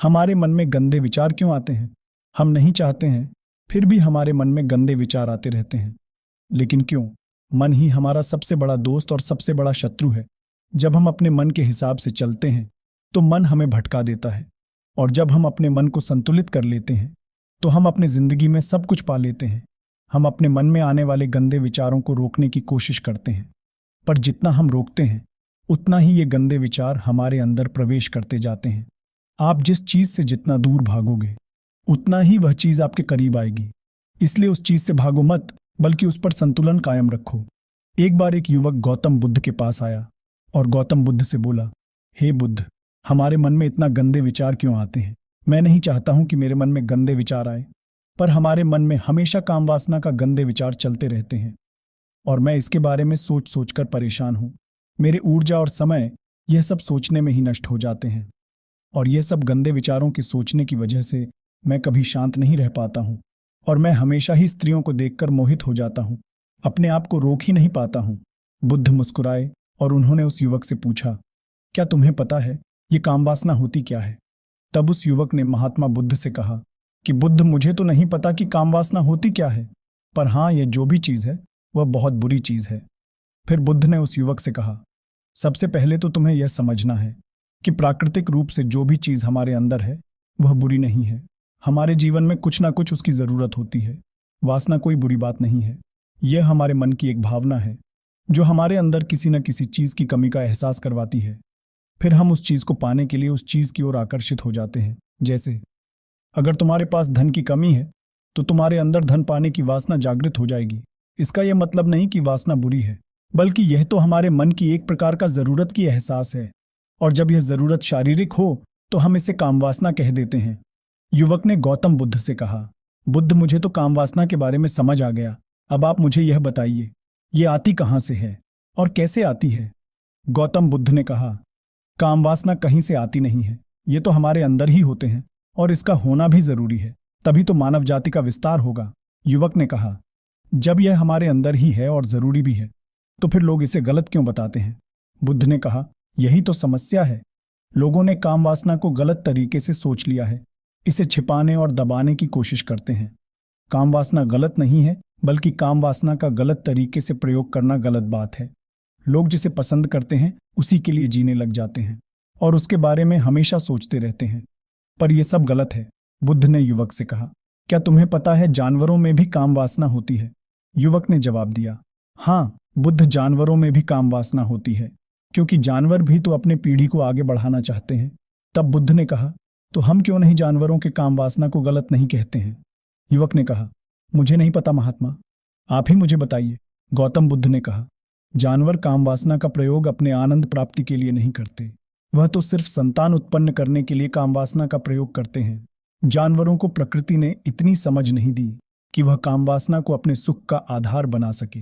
हमारे मन में गंदे विचार क्यों आते हैं? हम नहीं चाहते हैं, फिर भी हमारे मन में गंदे विचार आते रहते हैं। लेकिन क्यों? मन ही हमारा सबसे बड़ा दोस्त और सबसे बड़ा शत्रु है। जब हम अपने मन के हिसाब से चलते हैं तो मन हमें भटका देता है, और जब हम अपने मन को संतुलित कर लेते हैं तो हम अपनी जिंदगी में सब कुछ पा लेते हैं। हम अपने मन में आने वाले गंदे विचारों को रोकने की कोशिश करते हैं, पर जितना हम रोकते हैं उतना ही ये गंदे विचार हमारे अंदर प्रवेश करते जाते हैं। आप जिस चीज से जितना दूर भागोगे उतना ही वह चीज आपके करीब आएगी। इसलिए उस चीज से भागो मत, बल्कि उस पर संतुलन कायम रखो। एक बार एक युवक गौतम बुद्ध के पास आया और गौतम बुद्ध से बोला, हे बुद्ध, हमारे मन में इतना गंदे विचार क्यों आते हैं? मैं नहीं चाहता हूं कि मेरे मन में गंदे विचार आए, पर हमारे मन में हमेशा काम वासना का गंदे विचार चलते रहते हैं, और मैं इसके बारे में सोच सोचकर परेशान हूं। मेरे ऊर्जा और समय यह सब सोचने में ही नष्ट हो जाते हैं, और यह सब गंदे विचारों के सोचने की वजह से मैं कभी शांत नहीं रह पाता हूं, और मैं हमेशा ही स्त्रियों को देखकर मोहित हो जाता हूं, अपने आप को रोक ही नहीं पाता हूं। बुद्ध मुस्कुराए और उन्होंने उस युवक से पूछा, क्या तुम्हें पता है ये कामवासना होती क्या है? तब उस युवक ने महात्मा बुद्ध से कहा कि बुद्ध, मुझे तो नहीं पता कि कामवासना होती क्या है, पर हाँ, यह जो भी चीज है वह बहुत बुरी चीज है। फिर बुद्ध ने उस युवक से कहा, सबसे पहले तो तुम्हें यह समझना है कि प्राकृतिक रूप से जो भी चीज हमारे अंदर है वह बुरी नहीं है। हमारे जीवन में कुछ ना कुछ उसकी जरूरत होती है। वासना कोई बुरी बात नहीं है। यह हमारे मन की एक भावना है जो हमारे अंदर किसी न किसी चीज की कमी का एहसास करवाती है। फिर हम उस चीज को पाने के लिए उस चीज की ओर आकर्षित हो जाते हैं। जैसे अगर तुम्हारे पास धन की कमी है तो तुम्हारे अंदर धन पाने की वासना जागृत हो जाएगी। इसका यह मतलब नहीं कि वासना बुरी है, बल्कि यह तो हमारे मन की एक प्रकार का जरूरत की एहसास है, और जब यह जरूरत शारीरिक हो तो हम इसे कामवासना कह देते हैं। युवक ने गौतम बुद्ध से कहा, बुद्ध, मुझे तो कामवासना के बारे में समझ आ गया। अब आप मुझे यह बताइए, ये आती कहाँ से है और कैसे आती है? गौतम बुद्ध ने कहा, कामवासना कहीं से आती नहीं है, ये तो हमारे अंदर ही होते हैं, और इसका होना भी जरूरी है, तभी तो मानव जाति का विस्तार होगा। युवक ने कहा, जब यह हमारे अंदर ही है और जरूरी भी है तो फिर लोग इसे गलत क्यों बताते हैं? बुद्ध ने कहा, यही तो समस्या है। लोगों ने कामवासना को गलत तरीके से सोच लिया है, इसे छिपाने और दबाने की कोशिश करते हैं। कामवासना गलत नहीं है, बल्कि कामवासना का गलत तरीके से प्रयोग करना गलत बात है। लोग जिसे पसंद करते हैं उसी के लिए जीने लग जाते हैं और उसके बारे में हमेशा सोचते रहते हैं, पर यह सब गलत है। बुद्ध ने युवक से कहा, क्या तुम्हें पता है जानवरों में भी कामवासना होती है? युवक ने जवाब दिया, हाँ बुद्ध, जानवरों में भी कामवासना होती है, क्योंकि जानवर भी तो अपने पीढ़ी को आगे बढ़ाना चाहते हैं। तब बुद्ध ने कहा, तो हम क्यों नहीं जानवरों के कामवासना को गलत नहीं कहते हैं? युवक ने कहा, मुझे नहीं पता महात्मा, आप ही मुझे बताइए। गौतम बुद्ध ने कहा, जानवर कामवासना का प्रयोग अपने आनंद प्राप्ति के लिए नहीं करते, वह तो सिर्फ संतान उत्पन्न करने के लिए कामवासना का प्रयोग करते हैं। जानवरों को प्रकृति ने इतनी समझ नहीं दी कि वह कामवासना को अपने सुख का आधार बना सके,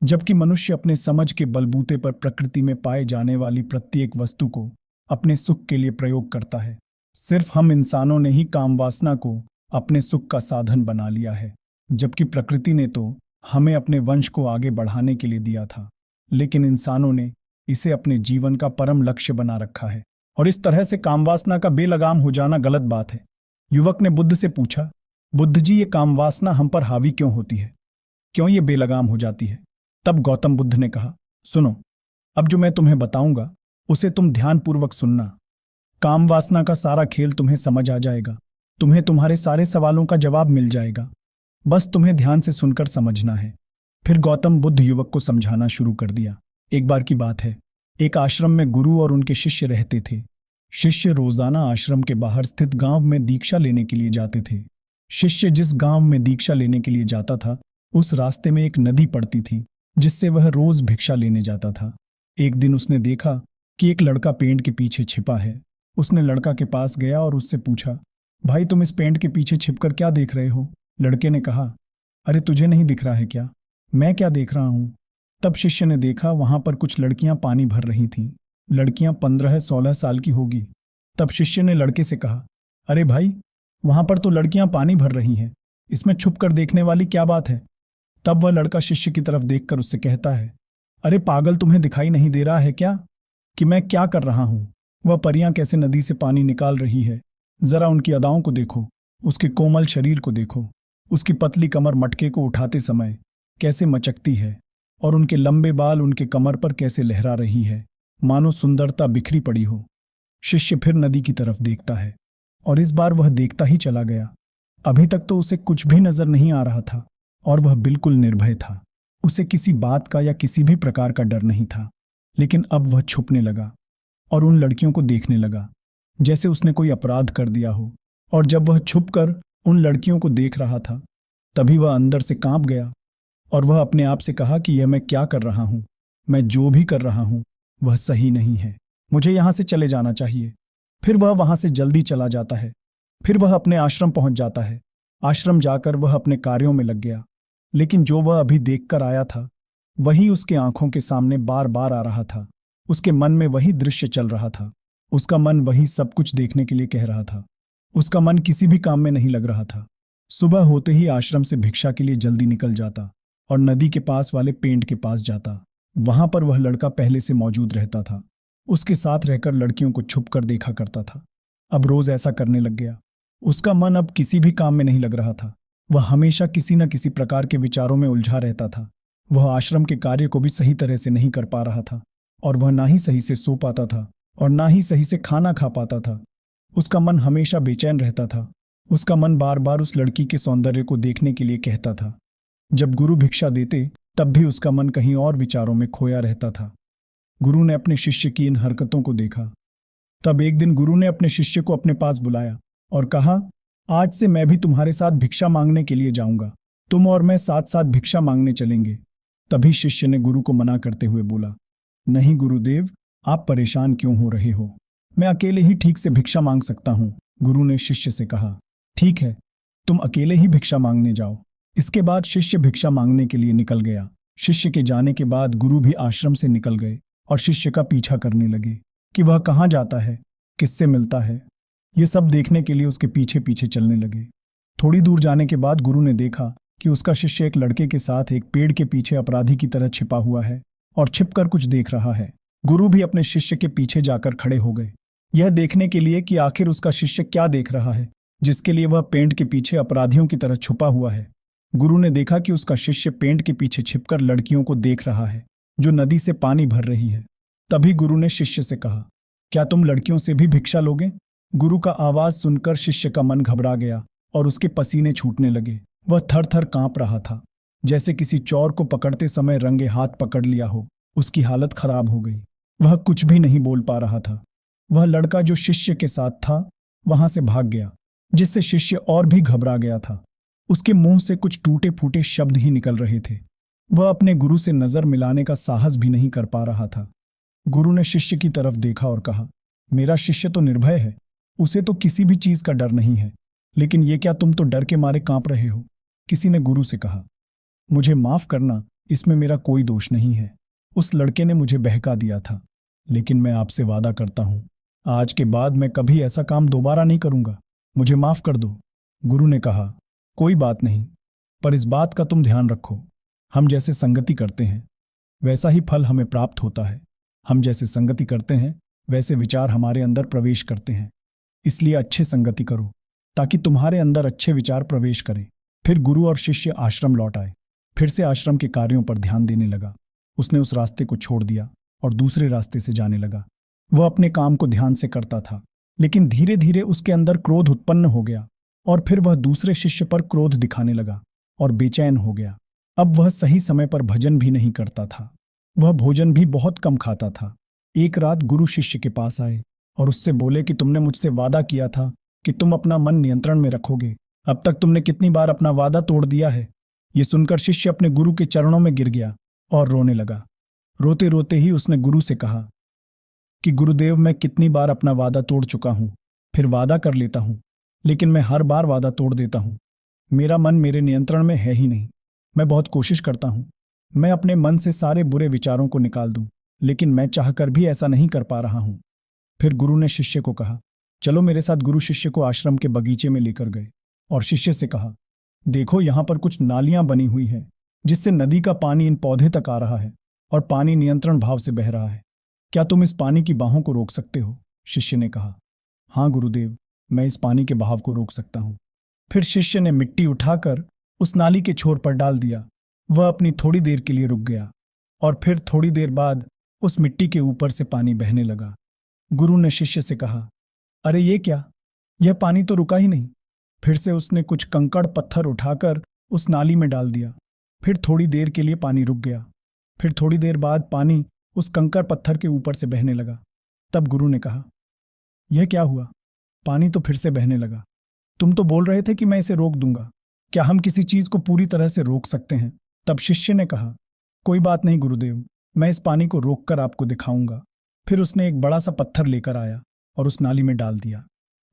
जबकि मनुष्य अपने समझ के बलबूते पर प्रकृति में पाए जाने वाली प्रत्येक वस्तु को अपने सुख के लिए प्रयोग करता है। सिर्फ हम इंसानों ने ही कामवासना को अपने सुख का साधन बना लिया है, जबकि प्रकृति ने तो हमें अपने वंश को आगे बढ़ाने के लिए दिया था, लेकिन इंसानों ने इसे अपने जीवन का परम लक्ष्य बना रखा है, और इस तरह से कामवासना का बेलगाम हो जाना गलत बात है। युवक ने बुद्ध से पूछा, बुद्ध जी, ये कामवासना हम पर हावी क्यों होती है? क्यों ये बेलगाम हो जाती है? तब गौतम बुद्ध ने कहा, सुनो, अब जो मैं तुम्हें बताऊंगा उसे तुम ध्यानपूर्वक सुनना। कामवासना का सारा खेल तुम्हें समझ आ जाएगा, तुम्हें तुम्हारे सारे सवालों का जवाब मिल जाएगा, बस तुम्हें ध्यान से सुनकर समझना है। फिर गौतम बुद्ध युवक को समझाना शुरू कर दिया। एक बार की बात है, एक आश्रम में गुरु और उनके शिष्य रहते थे। शिष्य रोजाना आश्रम के बाहर स्थित गांव में दीक्षा लेने के लिए जाते थे। शिष्य जिस गांव में दीक्षा लेने के लिए जाता था, उस रास्ते में एक नदी पड़ती थी जिससे वह रोज भिक्षा लेने जाता था। एक दिन उसने देखा कि एक लड़का पेड़ के पीछे छिपा है। उसने लड़का के पास गया और उससे पूछा, भाई, तुम इस पेड़ के पीछे छिपकर क्या देख रहे हो? लड़के ने कहा, अरे तुझे नहीं दिख रहा है क्या? मैं क्या देख रहा हूं? तब शिष्य ने देखा वहां पर कुछ लड़कियां पानी भर रही थीं। लड़कियां 15-16 साल की होगी। तब शिष्य ने लड़के से कहा, अरे भाई, वहां पर तो लड़कियां पानी भर रही हैं, इसमें छुप कर देखने वाली क्या बात है? तब वह लड़का शिष्य की तरफ देखकर उससे कहता है, अरे पागल, तुम्हें दिखाई नहीं दे रहा है क्या कि मैं क्या कर रहा हूं? वह परियां कैसे नदी से पानी निकाल रही है जरा उनकी अदाओं को देखो, उसके कोमल शरीर को देखो, उसकी पतली कमर मटके को उठाते समय कैसे मचकती है और उनके लंबे बाल उनके कमर पर कैसे लहरा रही है, मानो सुंदरता बिखरी पड़ी हो। शिष्य फिर नदी की तरफ देखता है और इस बार वह देखता ही चला गया। अभी तक तो उसे कुछ भी नजर नहीं आ रहा था और वह बिल्कुल निर्भय था। उसे किसी बात का या किसी भी प्रकार का डर नहीं था। लेकिन अब वह छुपने लगा और उन लड़कियों को देखने लगा जैसे उसने कोई अपराध कर दिया हो। और जब वह छुपकर उन लड़कियों को देख रहा था तभी वह अंदर से कांप गया और वह अपने आप से कहा कि यह मैं क्या कर रहा हूं, मैं जो भी कर रहा हूं वह सही नहीं है, मुझे यहां से चले जाना चाहिए। फिर वह वहां से जल्दी चला जाता है। फिर वह अपने आश्रम पहुंच जाता है। आश्रम जाकर वह अपने कार्यों में लग गया। लेकिन जो वह अभी देखकर आया था वही उसके आंखों के सामने बार बार आ रहा था। उसके मन में वही दृश्य चल रहा था। उसका मन वही सब कुछ देखने के लिए कह रहा था। उसका मन किसी भी काम में नहीं लग रहा था। सुबह होते ही आश्रम से भिक्षा के लिए जल्दी निकल जाता और नदी के पास वाले पेंट के पास जाता। वहां पर वह लड़का पहले से मौजूद रहता था। उसके साथ रहकर लड़कियों को छुप कर देखा करता था। अब रोज ऐसा करने लग गया। उसका मन अब किसी भी काम में नहीं लग रहा था। वह हमेशा किसी न किसी प्रकार के विचारों में उलझा रहता था। वह आश्रम के कार्य को भी सही तरह से नहीं कर पा रहा था और वह ना ही सही से सो पाता था और ना ही सही से खाना खा पाता था। उसका मन हमेशा बेचैन रहता था। उसका मन बार बार उस लड़की के सौंदर्य को देखने के लिए कहता था। जब गुरु भिक्षा देते तब भी उसका मन कहीं और विचारों में खोया रहता था। गुरु ने अपने शिष्य की इन हरकतों को देखा। तब एक दिन गुरु ने अपने शिष्य को अपने पास बुलाया और कहा, आज से मैं भी तुम्हारे साथ भिक्षा मांगने के लिए जाऊंगा। तुम और मैं साथ साथ भिक्षा मांगने चलेंगे। तभी शिष्य ने गुरु को मना करते हुए बोला, नहीं गुरुदेव, आप परेशान क्यों हो रहे हो, मैं अकेले ही ठीक से भिक्षा मांग सकता हूं। गुरु ने शिष्य से कहा, ठीक है, तुम अकेले ही भिक्षा मांगने जाओ। इसके बाद शिष्य भिक्षा मांगने के लिए निकल गया। शिष्य के जाने के बाद गुरु भी आश्रम से निकल गए और शिष्य का पीछा करने लगे कि वह कहाँ जाता है, किससे मिलता है। ये सब देखने के लिए उसके पीछे पीछे चलने लगे। थोड़ी दूर जाने के बाद गुरु ने देखा कि उसका शिष्य एक लड़के के साथ एक पेड़ के पीछे अपराधी की तरह छिपा हुआ है और छिपकर कुछ देख रहा है। गुरु भी अपने शिष्य के पीछे जाकर खड़े हो गए, यह देखने के लिए कि आखिर उसका शिष्य क्या देख रहा है जिसके लिए वह पेड़ के पीछे अपराधियों की तरह छुपा हुआ है। गुरु ने देखा कि उसका शिष्य पेड़ के पीछे छिपकर लड़कियों को देख रहा है जो नदी से पानी भर रही है। तभी गुरु ने शिष्य से कहा, क्या तुम लड़कियों से भी भिक्षा लोगे? गुरु का आवाज सुनकर शिष्य का मन घबरा गया और उसके पसीने छूटने लगे। वह थर थर कांप रहा था, जैसे किसी चोर को पकड़ते समय रंगे हाथ पकड़ लिया हो। उसकी हालत खराब हो गई। वह कुछ भी नहीं बोल पा रहा था। वह लड़का जो शिष्य के साथ था वहां से भाग गया, जिससे शिष्य और भी घबरा गया था। उसके मुंह से कुछ टूटे फूटे शब्द ही निकल रहे थे। वह अपने गुरु से नजर मिलाने का साहस भी नहीं कर पा रहा था। गुरु ने शिष्य की तरफ देखा और कहा, मेरा शिष्य तो निर्भय है, उसे तो किसी भी चीज का डर नहीं है, लेकिन ये क्या तुम तो डर के मारे कांप रहे हो? किसी ने गुरु से कहा, मुझे माफ करना, इसमें मेरा कोई दोष नहीं है। उस लड़के ने मुझे बहका दिया था, लेकिन मैं आपसे वादा करता हूं, आज के बाद मैं कभी ऐसा काम दोबारा नहीं करूंगा। मुझे माफ कर दो। गुरु ने कहा, कोई बात नहीं, पर इस बात का तुम ध्यान रखो, हम जैसे संगति करते हैं वैसा ही फल हमें प्राप्त होता है। हम जैसे संगति करते हैं वैसे विचार हमारे अंदर प्रवेश करते हैं। इसलिए अच्छे संगति करो ताकि तुम्हारे अंदर अच्छे विचार प्रवेश करें। फिर गुरु और शिष्य आश्रम लौट आए। फिर से आश्रम के कार्यों पर ध्यान देने लगा। उसने उस रास्ते को छोड़ दिया और दूसरे रास्ते से जाने लगा। वह अपने काम को ध्यान से करता था, लेकिन धीरे धीरे उसके अंदर क्रोध उत्पन्न हो गया और फिर वह दूसरे शिष्य पर क्रोध दिखाने लगा और बेचैन हो गया। अब वह सही समय पर भजन भी नहीं करता था। वह भोजन भी बहुत कम खाता था। एक रात गुरु शिष्य के पास आए और उससे बोले कि तुमने मुझसे वादा किया था कि तुम अपना मन नियंत्रण में रखोगे। अब तक तुमने कितनी बार अपना वादा तोड़ दिया है? ये सुनकर शिष्य अपने गुरु के चरणों में गिर गया और रोने लगा। रोते रोते ही उसने गुरु से कहा कि गुरुदेव, मैं कितनी बार अपना वादा तोड़ चुका हूं। फिर वादा कर लेता हूं, लेकिन मैं हर बार वादा तोड़ देता हूं। मेरा मन मेरे नियंत्रण में है ही नहीं। मैं बहुत कोशिश करता हूं, मैं अपने मन से सारे बुरे विचारों को निकाल दूं, लेकिन मैं चाहकर भी ऐसा नहीं कर पा रहा हूं। फिर गुरु ने शिष्य को कहा, चलो मेरे साथ। गुरु शिष्य को आश्रम के बगीचे में लेकर गए और शिष्य से कहा, देखो यहां पर कुछ नालियां बनी हुई है जिससे नदी का पानी इन पौधे तक आ रहा है और पानी नियंत्रण भाव से बह रहा है। क्या तुम इस पानी की बाहों को रोक सकते हो? शिष्य ने कहा, हाँ गुरुदेव, मैं इस पानी के बहाव को रोक सकता हूँ। फिर शिष्य ने मिट्टी उठाकर उस नाली के छोर पर डाल दिया। वह अपनी थोड़ी देर के लिए रुक गया और फिर थोड़ी देर बाद उस मिट्टी के ऊपर से पानी बहने लगा। गुरु ने शिष्य से कहा, अरे ये क्या, यह पानी तो रुका ही नहीं। फिर से उसने कुछ कंकड़ पत्थर उठाकर उस नाली में डाल दिया। फिर थोड़ी देर के लिए पानी रुक गया। फिर थोड़ी देर बाद पानी उस कंकड़ पत्थर के ऊपर से बहने लगा। तब गुरु ने कहा, यह क्या हुआ, पानी तो फिर से बहने लगा। तुम तो बोल रहे थे कि मैं इसे रोक दूंगा। क्या हम किसी चीज को पूरी तरह से रोक सकते हैं? तब शिष्य ने कहा, कोई बात नहीं गुरुदेव, मैं इस पानी को रोककर आपको दिखाऊंगा। फिर उसने एक बड़ा सा पत्थर लेकर आया और उस नाली में डाल दिया।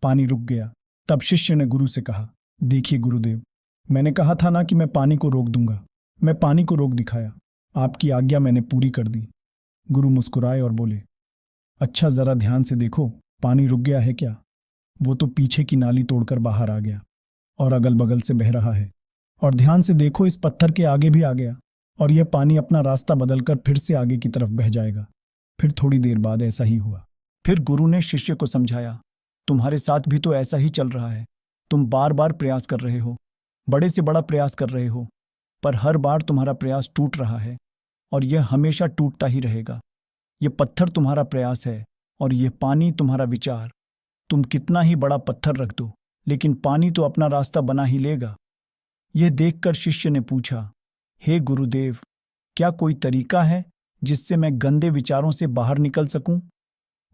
पानी रुक गया। तब शिष्य ने गुरु से कहा, देखिए गुरुदेव, मैंने कहा था ना कि मैं पानी को रोक दूंगा। मैं पानी को रोक दिखाया। आपकी आज्ञा मैंने पूरी कर दी। गुरु मुस्कुराए और बोले, अच्छा जरा ध्यान से देखो, पानी रुक गया है क्या? वो तो पीछे की नाली तोड़कर बाहर आ गया और अगल बगल से बह रहा है। और ध्यान से देखो, इस पत्थर के आगे भी आ गया और यह पानी अपना रास्ता बदलकर फिर से आगे की तरफ बह जाएगा। फिर थोड़ी देर बाद ऐसा ही हुआ। फिर गुरु ने शिष्य को समझाया, तुम्हारे साथ भी तो ऐसा ही चल रहा है। तुम बार बार प्रयास कर रहे हो, बड़े से बड़ा प्रयास कर रहे हो, पर हर बार तुम्हारा प्रयास टूट रहा है और यह हमेशा टूटता ही रहेगा। यह पत्थर तुम्हारा प्रयास है और यह पानी तुम्हारा विचार। तुम कितना ही बड़ा पत्थर रख दो, लेकिन पानी तो अपना रास्ता बना ही लेगा। यह देखकर शिष्य ने पूछा, हे गुरुदेव, क्या कोई तरीका है जिससे मैं गंदे विचारों से बाहर निकल सकूं?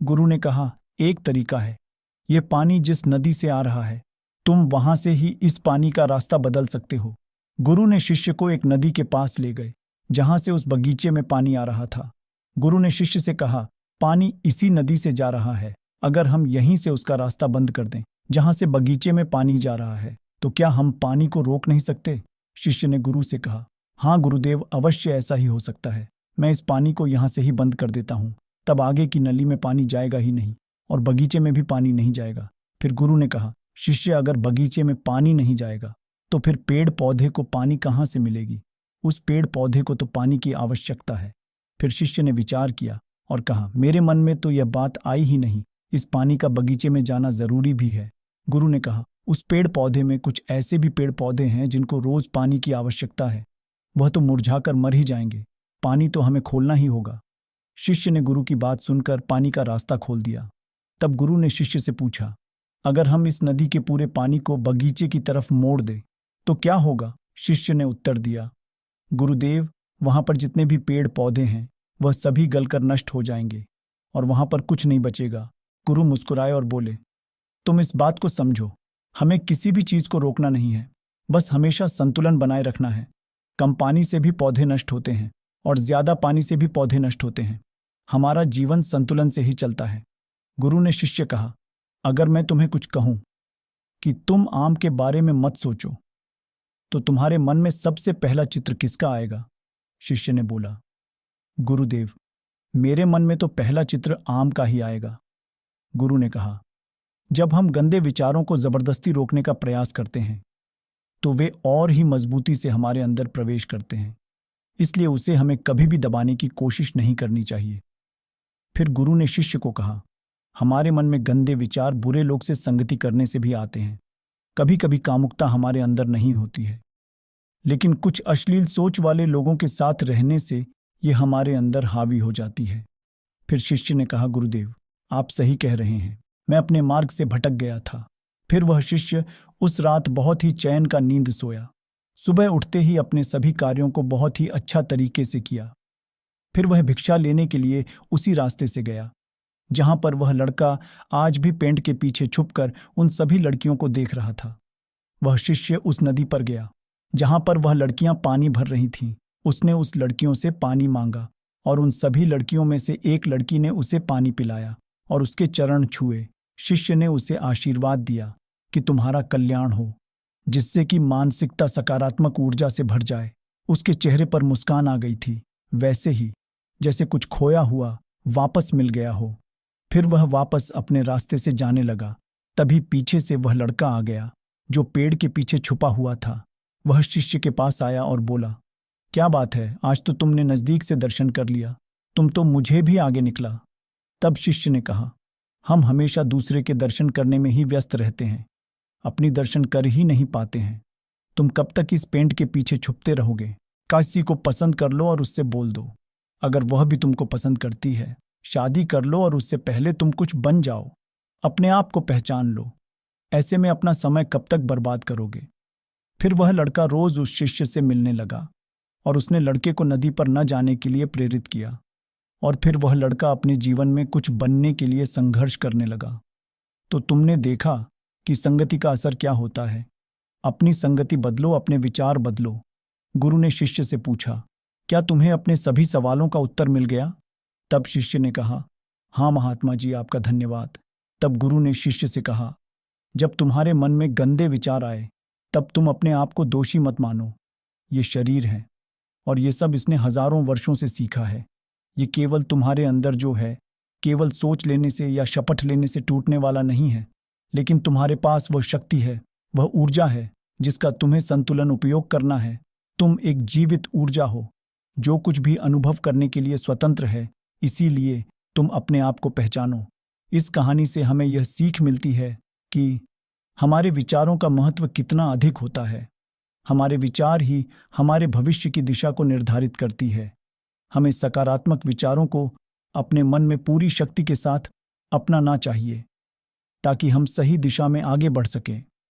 गुरु ने कहा, एक तरीका है। यह पानी जिस नदी से आ रहा है, तुम वहां से ही इस पानी का रास्ता बदल सकते हो। गुरु ने शिष्य को एक नदी के पास ले गए जहां से उस बगीचे में पानी आ रहा था। गुरु ने शिष्य से कहा, पानी इसी नदी से जा रहा है। अगर हम यहीं से उसका रास्ता बंद कर दें जहां से बगीचे में पानी जा रहा है, तो क्या हम पानी को रोक नहीं सकते? शिष्य ने गुरु से कहा, हाँ गुरुदेव, अवश्य ऐसा ही हो सकता है। मैं इस पानी को यहाँ से ही बंद कर देता हूँ, तब आगे की नली में पानी जाएगा ही नहीं और बगीचे में भी पानी नहीं जाएगा। फिर गुरु ने कहा, शिष्य, अगर बगीचे में पानी नहीं जाएगा तो फिर पेड़ पौधे को पानी कहाँ से मिलेगी? उस पेड़ पौधे को तो पानी की आवश्यकता है। फिर शिष्य ने विचार किया और कहा, मेरे मन में तो यह बात आई ही नहीं, इस पानी का बगीचे में जाना जरूरी भी है। गुरु ने कहा, उस पेड़ पौधे में कुछ ऐसे भी पेड़ पौधे हैं जिनको रोज पानी की आवश्यकता है। वह तो मुरझाकर मर ही जाएंगे, पानी तो हमें खोलना ही होगा। शिष्य ने गुरु की बात सुनकर पानी का रास्ता खोल दिया। तब गुरु ने शिष्य से पूछा, अगर हम इस नदी के पूरे पानी को बगीचे की तरफ मोड़ दें तो क्या होगा? शिष्य ने उत्तर दिया, गुरुदेव, वहां पर जितने भी पेड़ पौधे हैं वह सभी गलकर नष्ट हो जाएंगे और वहां पर कुछ नहीं बचेगा। गुरु मुस्कुराए और बोले, तुम इस बात को समझो, हमें किसी भी चीज को रोकना नहीं है, बस हमेशा संतुलन बनाए रखना है। कम पानी से भी पौधे नष्ट होते हैं और ज्यादा पानी से भी पौधे नष्ट होते हैं। हमारा जीवन संतुलन से ही चलता है। गुरु ने शिष्य कहा, अगर मैं तुम्हें कुछ कहूं कि तुम आम के बारे में मत सोचो, तो तुम्हारे मन में सबसे पहला चित्र किसका आएगा? शिष्य ने बोला, गुरुदेव, मेरे मन में तो पहला चित्र आम का ही आएगा। गुरु ने कहा, जब हम गंदे विचारों को जबरदस्ती रोकने का प्रयास करते हैं तो वे और ही मजबूती से हमारे अंदर प्रवेश करते हैं, इसलिए उसे हमें कभी भी दबाने की कोशिश नहीं करनी चाहिए। फिर गुरु ने शिष्य को कहा, हमारे मन में गंदे विचार बुरे लोग से संगति करने से भी आते हैं। कभी कभी कामुकता हमारे अंदर नहीं होती है, लेकिन कुछ अश्लील सोच वाले लोगों के साथ रहने से ये हमारे अंदर हावी हो जाती है। फिर शिष्य ने कहा, गुरुदेव, आप सही कह रहे हैं, मैं अपने मार्ग से भटक गया था। फिर वह शिष्य उस रात बहुत ही चैन का नींद सोया। सुबह उठते ही अपने सभी कार्यों को बहुत ही अच्छा तरीके से किया। फिर वह भिक्षा लेने के लिए उसी रास्ते से गया जहां पर वह लड़का आज भी पेंट के पीछे छुपकर उन सभी लड़कियों को देख रहा था। वह शिष्य उस नदी पर गया जहां पर वह लड़कियां पानी भर रही थीं। उसने उस लड़कियों से पानी मांगा और उन सभी लड़कियों में से एक लड़की ने उसे पानी पिलाया और उसके चरण छुए। शिष्य ने उसे आशीर्वाद दिया कि तुम्हारा कल्याण हो, जिससे कि मानसिकता सकारात्मक ऊर्जा से भर जाए। उसके चेहरे पर मुस्कान आ गई थी, वैसे ही जैसे कुछ खोया हुआ वापस मिल गया हो। फिर वह वापस अपने रास्ते से जाने लगा। तभी पीछे से वह लड़का आ गया जो पेड़ के पीछे छुपा हुआ था। वह शिष्य के पास आया और बोला, क्या बात है, आज तो तुमने नजदीक से दर्शन कर लिया, तुम तो मुझे भी आगे निकला। तब शिष्य ने कहा, हम हमेशा दूसरे के दर्शन करने में ही व्यस्त रहते हैं, अपनी दर्शन कर ही नहीं पाते हैं। तुम कब तक इस पेंट के पीछे छुपते रहोगे? किसी को पसंद कर लो और उससे बोल दो। अगर वह भी तुमको पसंद करती है, शादी कर लो और उससे पहले तुम कुछ बन जाओ। अपने आप को पहचान लो। ऐसे में अपना समय कब तक बर्बाद करोगे? फिर वह लड़का रोज उस शिष्य से मिलने लगा और उसने लड़के को नदी पर न जाने के लिए प्रेरित किया। और फिर वह लड़का अपने जीवन में कुछ बनने के लिए संघर्ष करने लगा। तो तुमने देखा कि संगति का असर क्या होता है। अपनी संगति बदलो, अपने विचार बदलो। गुरु ने शिष्य से पूछा, क्या तुम्हें अपने सभी सवालों का उत्तर मिल गया? तब शिष्य ने कहा, हाँ महात्मा जी, आपका धन्यवाद। तब गुरु ने शिष्य से कहा, जब तुम्हारे मन में गंदे विचार आए तब तुम अपने आप को दोषी मत मानो। ये शरीर है और ये सब इसने हजारों वर्षों से सीखा है। ये केवल तुम्हारे अंदर जो है, केवल सोच लेने से या शपथ लेने से टूटने वाला नहीं है, लेकिन तुम्हारे पास वह शक्ति है, वह ऊर्जा है जिसका तुम्हें संतुलन उपयोग करना है। तुम एक जीवित ऊर्जा हो जो कुछ भी अनुभव करने के लिए स्वतंत्र है। इसीलिए तुम अपने आप को पहचानो। इस कहानी से हमें यह सीख मिलती है कि हमारे विचारों का महत्व कितना अधिक होता है। हमारे विचार ही हमारे भविष्य की दिशा को निर्धारित करती है। हमें सकारात्मक विचारों को अपने मन में पूरी शक्ति के साथ अपनाना चाहिए ताकि हम सही दिशा में आगे बढ़ सकें।